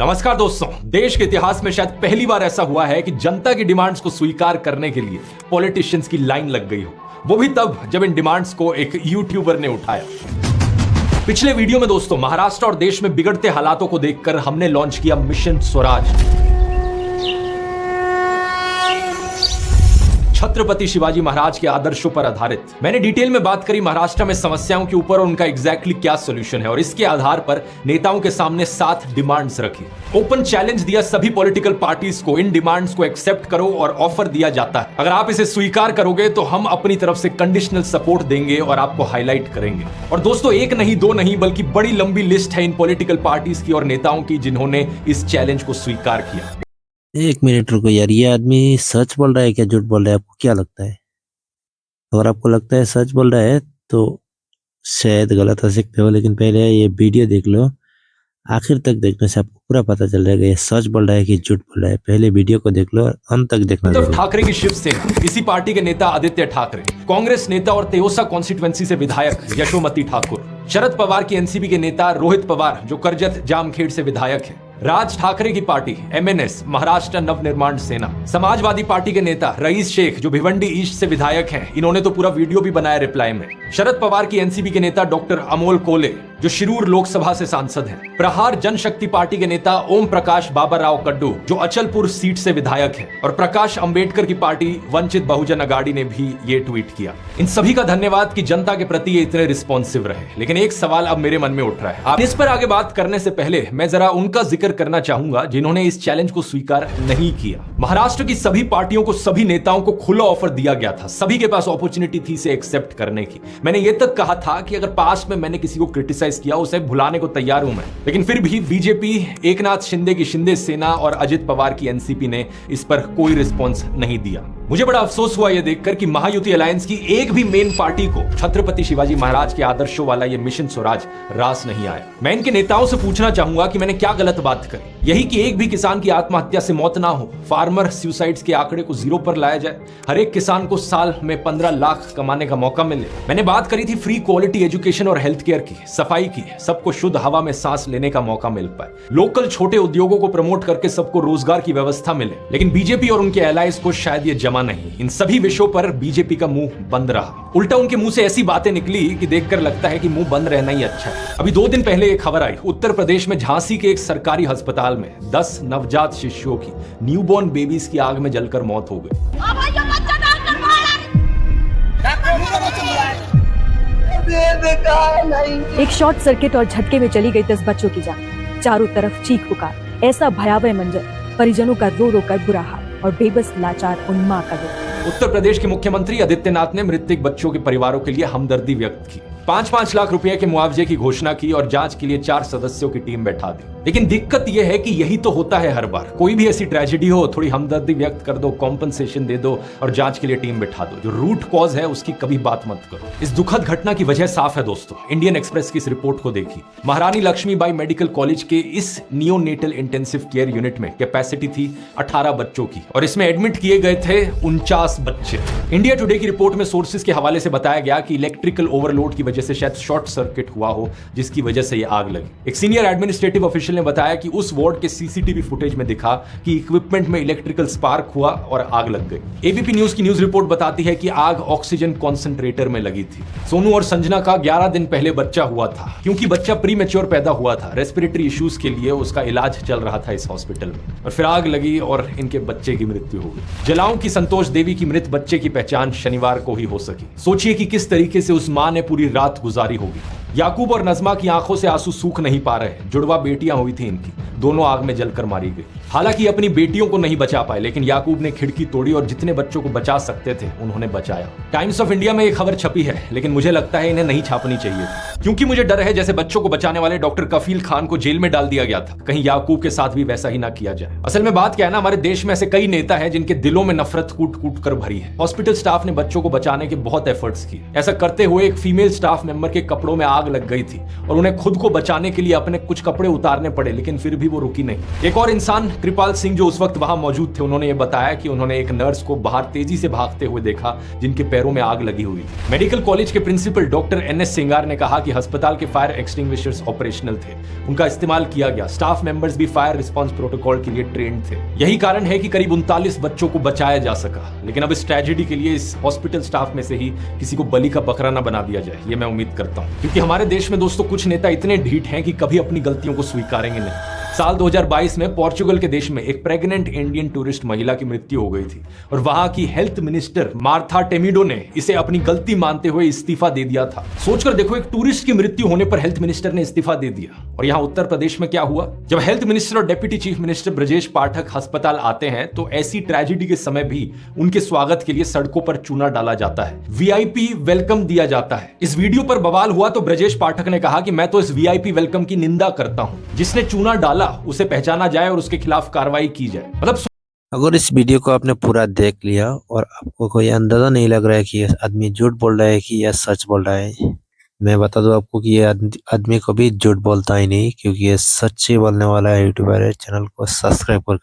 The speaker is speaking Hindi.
नमस्कार दोस्तों, देश के इतिहास में शायद पहली बार ऐसा हुआ है कि जनता की डिमांड्स को स्वीकार करने के लिए पॉलिटिशियंस की लाइन लग गई हो, वो भी तब जब इन डिमांड्स को एक यूट्यूबर ने उठाया। पिछले वीडियो में दोस्तों महाराष्ट्र और देश में बिगड़ते हालातों को देखकर हमने लॉन्च किया मिशन स्वराज। छत्रपति शिवाजी महाराज के आदर्शों पर आधारित मैंने डिटेल में बात करी महाराष्ट्र में समस्याओं के ऊपर और उनका एग्जैक्टली क्या सोल्यूशन है, और इसके आधार पर नेताओं के सामने 7 डिमांड्स रखी। ओपन चैलेंज दिया सभी पॉलिटिकल पार्टीज को, इन डिमांड्स को एक्सेप्ट करो और ऑफर दिया जाता है, अगर आप इसे स्वीकार करोगे तो हम अपनी तरफ से कंडीशनल सपोर्ट देंगे और आपको हाईलाइट करेंगे। और दोस्तों एक नहीं दो नहीं बल्कि बड़ी लंबी लिस्ट है इन पॉलिटिकल पार्टीज की और नेताओं की जिन्होंने इस चैलेंज को स्वीकार किया। एक मिनट रुको यार, ये आदमी सच बोल रहा है क्या झूठ बोल रहा है? आपको क्या लगता है? अगर आपको लगता है सच बोल रहा है तो शायद गलत हो सकते हो, लेकिन पहले ये वीडियो देख लो, आखिर तक देखने से आपको पूरा पता चल जाएगा ये सच बोल रहा है कि झूठ बोल रहा है। पहले वीडियो को देख लो और अंत तक देखना। उद्धव ठाकरे की शिवसेना, इसी पार्टी के नेता आदित्य ठाकरे, कांग्रेस नेता और तेओसा कॉन्स्टिट्यूएंसी से विधायक यशोमती ठाकुर, शरद पवार की एनसीपी के नेता रोहित पवार जो करजत जामखेड़ से विधायक है, राज ठाकरे की पार्टी एमएनएस महाराष्ट्र नवनिर्माण सेना, समाजवादी पार्टी के नेता रईस शेख जो भिवंडी ईस्ट से विधायक हैं, इन्होंने तो पूरा वीडियो भी बनाया रिप्लाई में, शरद पवार की एनसीपी के नेता डॉक्टर अमोल कोले जो शिरूर लोकसभा से सांसद हैं, प्रहार जनशक्ति पार्टी के नेता ओम प्रकाश बाबा कड्डू जो अचलपुर सीट से विधायक हैं, और प्रकाश अंबेडकर की पार्टी वंचित बहुजन अगाड़ी ने भी ये ट्वीट किया। इन सभी का धन्यवाद कि जनता के प्रति ये इतने रिस्पॉन्सिव रहे। लेकिन एक सवाल अब मेरे मन में उठ रहा है, आप इस पर आगे बात करने से पहले मैं जरा उनका जिक्र करना चाहूंगा जिन्होंने इस चैलेंज को स्वीकार नहीं किया। महाराष्ट्र की सभी पार्टियों को, सभी नेताओं को खुला ऑफर दिया गया था, सभी के पास अपॉर्चुनिटी थी इसे एक्सेप्ट करने की। मैंने ये तक कहा था कि अगर पास्ट में मैंने किसी को क्रिटिसाइज किया उसे भुलाने को तैयार हूं मैं, लेकिन फिर भी बीजेपी, एकनाथ शिंदे की शिंदे सेना और अजित पवार की एनसीपी ने इस पर कोई रिस्पॉन्स नहीं दिया। मुझे बड़ा अफसोस हुआ यह देखकर कि महायुति अलायंस की एक भी मेन पार्टी को छत्रपति शिवाजी महाराज के आदर्शों वाला यह मिशन स्वराज रास नहीं आया। मैं इनके नेताओं से पूछना चाहूंगा कि मैंने क्या गलत बात करी, यही कि एक भी किसान की आत्महत्या से मौत ना हो, फार्मर सुसाइड्स के आंकड़े को 0 पर लाया जाए, हर एक किसान को साल में 15 लाख कमाने का मौका मिले। मैंने बात करी थी फ्री क्वालिटी एजुकेशन और हेल्थ केयर की, सफाई की, सबको शुद्ध हवा में सांस लेने का मौका मिल पाए, लोकल छोटे उद्योगों को प्रमोट करके सबको रोजगार की व्यवस्था मिले। लेकिन बीजेपी और उनके एलाइज को शायद ये जमा नहीं। इन सभी विषयों पर बीजेपी का मुंह बंद रहा, उल्टा उनके मुंह से ऐसी बातें निकली कि देखकर लगता है कि मुंह बंद रहना ही अच्छा है। अभी 2 दिन पहले एक खबर आई, उत्तर प्रदेश में झांसी के एक सरकारी अस्पताल में 10 नवजात शिशुओं की, न्यूबॉर्न बेबीज की आग में जलकर मौत हो गई। एक शॉर्ट सर्किट और झटके में चली गई 10 बच्चों की जान, चारों तरफ चीख पुकार, ऐसा भयावह मंजर, परिजनों का रो रो कर बुरा हाल और बेबस लाचार उन मां का दुख। उत्तर प्रदेश के मुख्यमंत्री आदित्यनाथ ने मृतक बच्चों के परिवारों के लिए हमदर्दी व्यक्त की, 5-5 लाख रुपए के मुआवजे की घोषणा की और जांच के लिए 4 सदस्यों की टीम बैठा दी। लेकिन दिक्कत यह है कि यही तो होता है हर बार, कोई भी ऐसी ट्रेजेडी हो, थोड़ी हमदर्दी व्यक्त कर दो, कॉम्पनसेशन दे दो और जांच के लिए टीम बैठा दो, जो रूट कॉज है उसकी कभी बात मत करो। इस दुखद घटना की वजह साफ है दोस्तों, इंडियन एक्सप्रेस की इस रिपोर्ट को देखी। महारानी लक्ष्मीबाई मेडिकल कॉलेज के इस नियोनेटल इंटेंसिव केयर यूनिट में कैपेसिटी थी 18 बच्चों की और इसमें एडमिट किए गए थे 49 बच्चे। इंडिया टुडे की रिपोर्ट में सोर्सेज के हवाले से बताया गया कि इलेक्ट्रिकल ओवरलोड की वजह से शायद शॉर्ट सर्किट हुआ हो, जिसकी वजह से यह आग लगी। एक सीनियर एडमिनिस्ट्रेटिव ऑफिशियल ने बताया कि उस वार्ड के सीसीटीवी फुटेज में दिखा कि इक्विपमेंट में इलेक्ट्रिकल स्पार्क हुआ और आग लग गई। एबीपी न्यूज की न्यूज रिपोर्ट बताती है कि आग ऑक्सीजन कॉन्सेंट्रेटर में लगी थी। सोनू और संजना का 11 दिन पहले बच्चा हुआ था। क्योंकि बच्चा प्रीमेच्योर पैदा हुआ था, रेस्पिरेटरी इश्यूज के लिए उसका इलाज चल रहा था इस हॉस्पिटल में, और फिर आग लगी और इनके बच्चे की मृत्यु हो गई। जलाओं की संतोष देवी की मृत बच्चे की पहचान शनिवार को ही हो सकी। सोचिए कि किस तरीके से उस मां ने पूरी रात गुजारी होगी। याकूब और नजमा की आंखों से आंसू सूख नहीं पा रहे, जुड़वा बेटियां हुई थी इनकी, दोनों आग में जलकर मारी गई। हालांकि अपनी बेटियों को नहीं बचा पाए, लेकिन याकूब ने खिड़की तोड़ी और जितने बच्चों को बचा सकते थे उन्होंने बचाया। टाइम्स ऑफ इंडिया में एक खबर छपी है, लेकिन मुझे लगता है इन्हें नहीं छापनी चाहिए, क्योंकि मुझे डर है जैसे बच्चों को बचाने वाले डॉक्टर कफील खान को जेल में डाल दिया गया था, कहीं याकूब के साथ भी वैसा ही ना किया जाए। असल में बात क्या है ना, हमारे देश में ऐसे कई नेता हैं जिनके दिलों में नफरत कूट कूट कर भरी है। हॉस्पिटल स्टाफ ने बच्चों को बचाने के बहुत एफर्ट्स किए। ऐसा करते हुए एक फीमेल स्टाफ मेंबर के कपड़ों में आग आग लग गई थी और उन्हें खुद को बचाने के लिए अपने कुछ कपड़े उतारने पड़े, लेकिन फिर भी वो रुकी नहीं। एक और इंसान कृपाल सिंह जो उस वक्त वहां मौजूद थे, उन्होंने ये बताया कि उन्होंने एक नर्स को बाहर तेजी से भागते हुए देखा जिनके पैरों में आग लगी हुई थी। मेडिकल कॉलेज के प्रिंसिपल डॉक्टर NS सिंगार ने कहा कि अस्पताल के फायर एक्सटिंग्विशर्स ऑपरेशनल थे, उनका इस्तेमाल किया गया। स्टाफ मेंबर्स भी फायर रिस्पांस प्रोटोकॉल के लिए ट्रेंड थे। यही कारण है कि करीब 39 बच्चों को बचाया जा सका। लेकिन अब इस ट्रेजेडी के लिए इस हॉस्पिटल स्टाफ में से ही किसी को बलि का बकरा ना बना दिया जाए, ये मैं उम्मीद करता हूं, क्योंकि हमारे देश में दोस्तों कुछ नेता इतने ढीठ हैं कि कभी अपनी गलतियों को स्वीकारेंगे नहीं। साल 2022 में पोर्चुगल के देश में एक प्रेग्नेंट इंडियन टूरिस्ट महिला की मृत्यु हो गई थी और वहां की हेल्थ मिनिस्टर मार्था टेमिडो ने इसे अपनी गलती मानते हुए इस्तीफा दे दिया था। सोचकर देखो, एक टूरिस्ट की मृत्यु होने पर हेल्थ मिनिस्टर ने इस्तीफा दे दिया। और यहां उत्तर प्रदेश में क्या हुआ, जब हेल्थ मिनिस्टर और deputy chief minister Brajesh Pathak अस्पताल आते हैं तो ऐसी ट्रेजेडी के समय भी उनके स्वागत के लिए सड़कों पर चूना डाला जाता है, VIP वेलकम दिया जाता है। इस वीडियो पर बवाल हुआ तो ब्रजेश पाठक ने कहा कि मैं तो इस VIP वेलकम की निंदा करता हूं, जिसने चूना डाला उसे पहचाना जाए और उसके खिलाफ कार्रवाई की जाए। मतलब अगर इस वीडियो को आपने पूरा देख लिया और आपको कोई अंदाजा नहीं लग रहा है कि ये आदमी झूठ बोल रहा है कि यह सच बोल रहा है, मैं बता दूं आपको कि ये आदमी कभी झूठ बोलता ही नहीं, क्योंकि ये सच्ची बोलने वाला यूट्यूबर है। चैनल को सब्सक्राइब कर